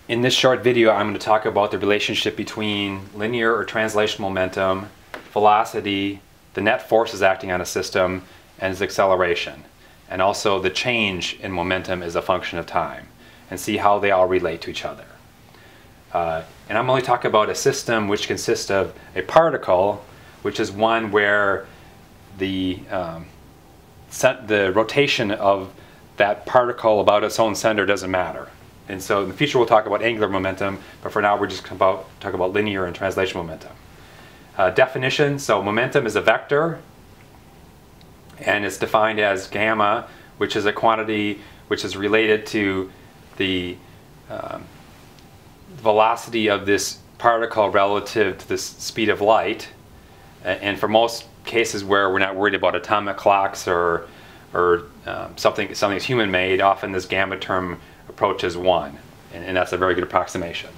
In this short video, I'm going to talk about the relationship between linear or translational momentum, velocity, the net forces acting on a system, and its acceleration, and also the change in momentum as a function of time, and see how they all relate to each other. And I'm only talking about a system which consists of a particle, which is one where the rotation of that particle about its own center doesn't matter. And so in the future we'll talk about angular momentum, but for now we're just going to talk about linear and translational momentum. Definition, so momentum is a vector, and it's defined as gamma, which is a quantity which is related to the velocity of this particle relative to the speed of light. And for most cases where we're not worried about atomic clocks or something that's human-made, often this gamma term approaches 1, and that's a very good approximation.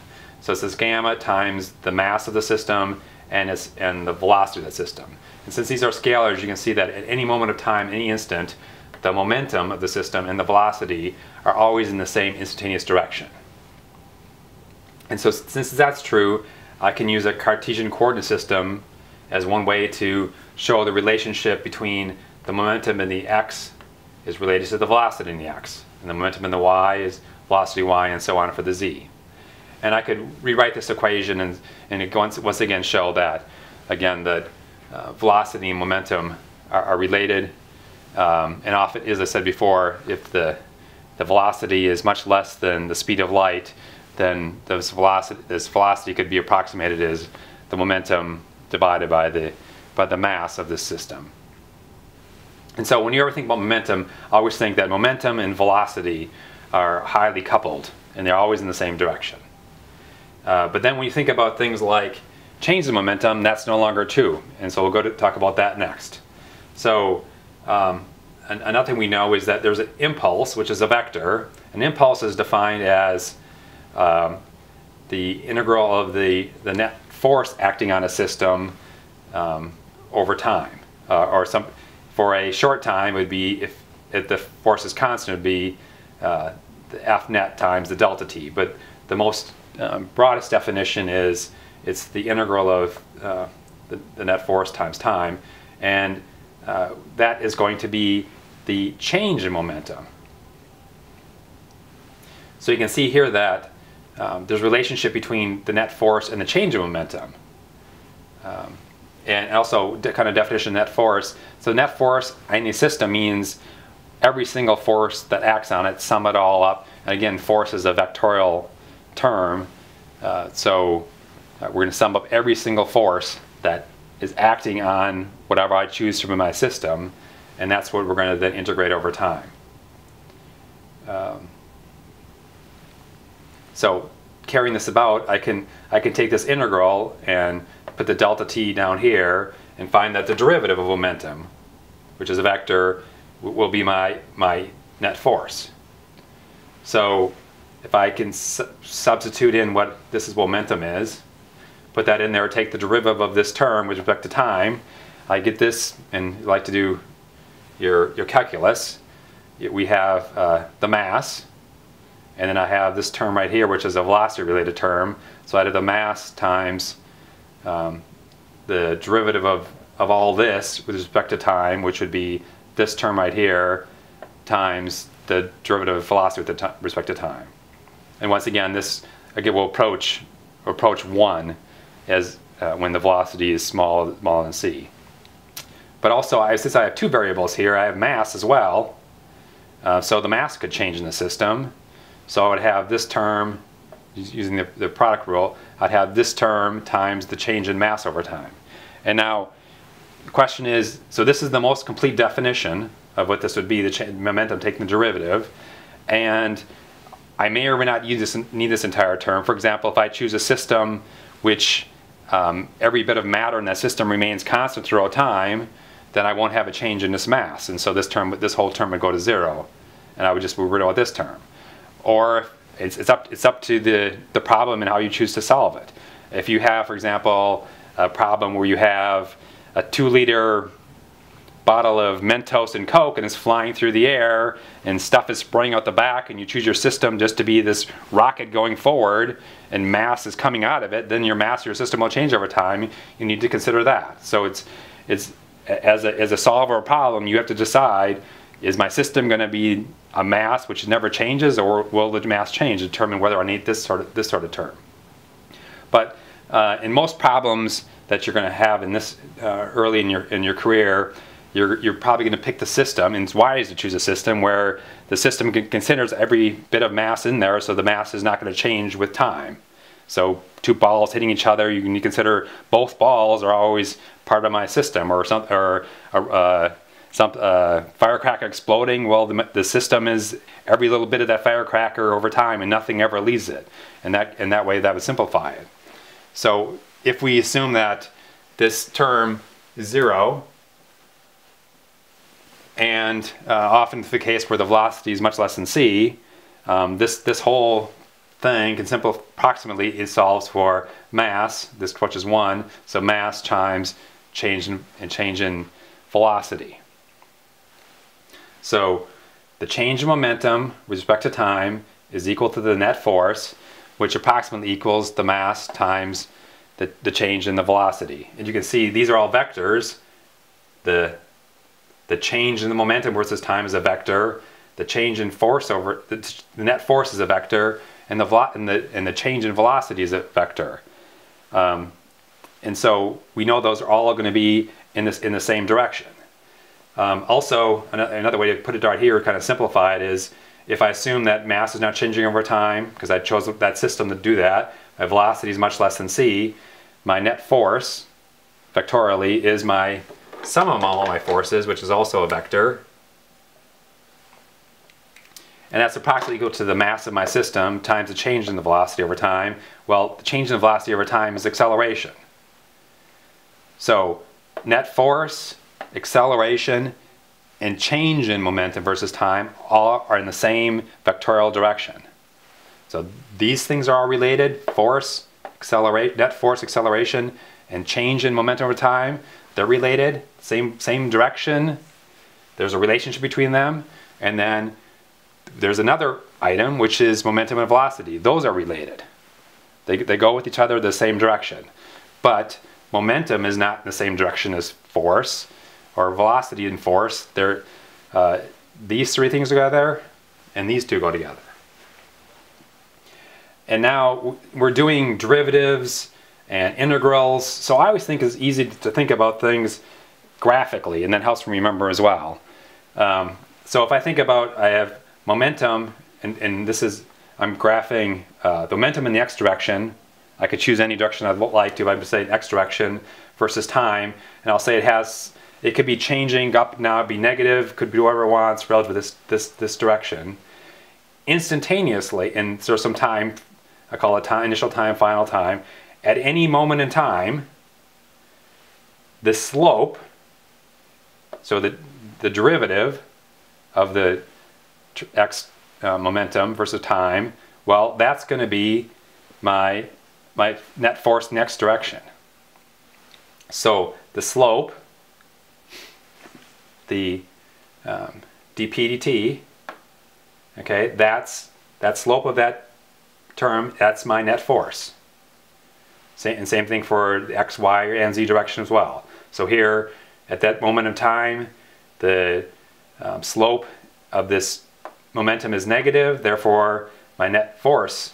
So it's this gamma times the mass of the system and the velocity of the system. And since these are scalars, you can see that at any moment of time, any instant, the momentum of the system and the velocity are always in the same instantaneous direction. And so since that's true, I can use a Cartesian coordinate system as one way to show the relationship between the momentum in the x is related to the velocity in the x, and the momentum in the y is velocity y, and so on for the z. And I could rewrite this equation and it once again show that, again, that velocity and momentum are related. And often, as I said before, if the velocity is much less than the speed of light, then this velocity could be approximated as the momentum divided by the mass of this system. And so when you ever think about momentum, I always think that momentum and velocity are highly coupled, and they're always in the same direction. But then when you think about things like change in momentum, that's no longer true. And so we'll go to talk about that next. So another thing we know is that there's an impulse, which is a vector. An impulse is defined as the integral of the net force acting on a system over time. For a short time, it would be, if the force is constant, it would be the F net times the delta t. But the most broadest definition is it's the integral of the net force times time, and that is going to be the change in momentum. So you can see here that there's a relationship between the net force and the change in momentum. And also kind of definition of net force. So net force in a system means every single force that acts on it, sum it all up. And again, force is a vectorial term. So we're going to sum up every single force that is acting on whatever I choose from my system. And that's what we're going to then integrate over time. So carrying this about, I can take this integral and put the delta t down here and find that the derivative of momentum, which is a vector, will be my net force. So if I can substitute in what this momentum is, put that in there, take the derivative of this term with respect to time, I get this, and you like to do your calculus. We have the mass, and then I have this term right here, which is a velocity-related term. So I have the mass times the derivative of all this with respect to time, which would be this term right here, times the derivative of velocity with respect to time. And once again, this again will approach 1 as when the velocity is smaller than c. But also, since I have two variables here, I have mass as well. So the mass could change in the system. So I would have this term, using the product rule, I'd have this term times the change in mass over time. And now the question is, so this is the most complete definition of what this would be, the momentum taking the derivative. And I may or may not need this entire term. For example, if I choose a system which every bit of matter in that system remains constant throughout time, then I won't have a change in this mass. And so this whole term would go to 0. And I would just move rid of this term. Or it's up to the problem and how you choose to solve it. If you have, for example, a problem where you have a 2-liter bottle of Mentos and Coke and it's flying through the air and stuff is spraying out the back, and you choose your system just to be this rocket going forward and mass is coming out of it, then your mass of your system will change over time. You need to consider that. So it's as a solver of a problem, you have to decide, is my system going to be a mass which never changes, or will the mass change to determine whether I need this sort of term. But in most problems that you're going to have in this early in your career, you're probably going to pick the system, and it's wise to choose a system where the system considers every bit of mass in there, so the mass is not going to change with time. So two balls hitting each other, you consider both balls are always part of my system, or some firecracker exploding. Well, the system is every little bit of that firecracker over time, and nothing ever leaves it. And that way, that would simplify it. So if we assume that this term is 0, and often the case where the velocity is much less than c, this whole thing can approximately it solves for mass, this which is 1, so mass times change in velocity. So the change in momentum with respect to time is equal to the net force, which approximately equals the mass times the change in the velocity. And you can see these are all vectors. The change in the momentum versus time is a vector. The change in force over the net force is a vector, and the change in velocity is a vector. And so we know those are all going to be in the same direction. Also, another way to put it right here, kind of simplified, is if I assume that mass is not changing over time, because I chose that system to do that, my velocity is much less than c, my net force, vectorially, is my sum of all my forces, which is also a vector. And that's approximately equal to the mass of my system times the change in the velocity over time. Well, the change in the velocity over time is acceleration. So net force, acceleration, and change in momentum versus time all are in the same vectorial direction. So these things are all related: force, net force, acceleration, and change in momentum over time. They're related, same direction. There's a relationship between them. And then there's another item, which is momentum and velocity. Those are related. They go with each other the same direction. But momentum is not in the same direction as force, or velocity and force. These three things go together, and these two go together. And now we're doing derivatives and integrals, so I always think it's easy to think about things graphically, and that helps me remember as well. So if I think about, I have momentum, and this is, I'm graphing the momentum in the x direction. I could choose any direction I'd like to. I'm say x direction versus time, and I'll say it could be changing up now, it'd be negative, could be whatever it wants relative to this direction. Instantaneously, and there's some time, I call it time, initial time, final time. At any moment in time, the slope, so the derivative of the x momentum versus time, well, that's going to be my net force in the x direction. So the slope, the dp dt, okay, that slope of that term, that's my net force. And same thing for the x, y, and z direction as well. So here, at that moment of time, the slope of this momentum is negative, therefore my net force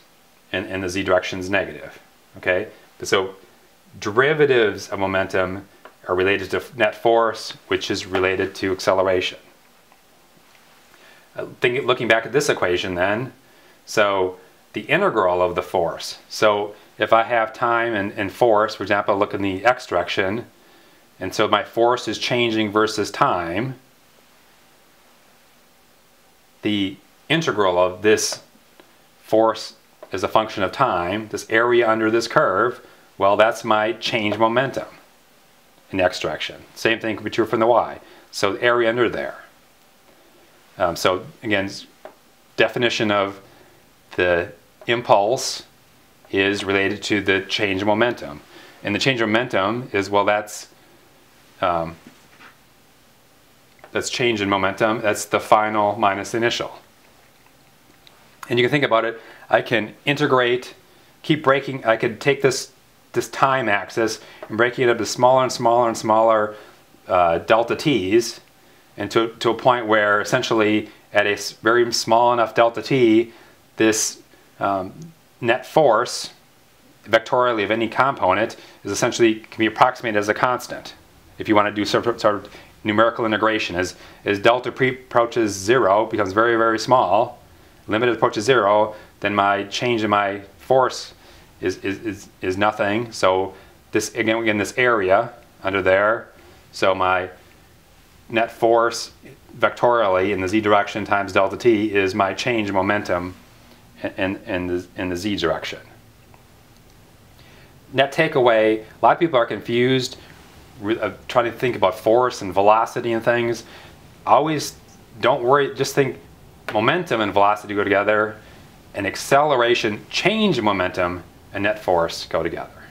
in the z direction is negative. Okay, so derivatives of momentum are related to net force, which is related to acceleration. Looking back at this equation then, so the integral of the force. So if I have time and force, for example, look in the x direction, and so my force is changing versus time, the integral of this force as a function of time, this area under this curve, well, that's my change momentum in the x direction. Same thing could be true from the y. So the area under there. So again, definition of the impulse is related to the change in momentum. And the change in momentum is, well, that's that's change in momentum. That's the final minus the initial. And you can think about it, I can integrate, keep breaking, I could take this time axis and break it up to smaller and smaller and smaller delta t's, and to a point where essentially at a very small enough delta t, this net force vectorially of any component is essentially can be approximated as a constant. If you want to do sort of numerical integration, as delta approaches 0, becomes very, very small, limited approaches 0, then my change in my force is nothing. So this again this area under there, so my net force vectorially in the z direction times delta t is my change in momentum in the z direction. Net takeaway, a lot of people are confused trying to think about force and velocity and things. Always don't worry, just think momentum and velocity go together, and acceleration, change in momentum, and net force go together.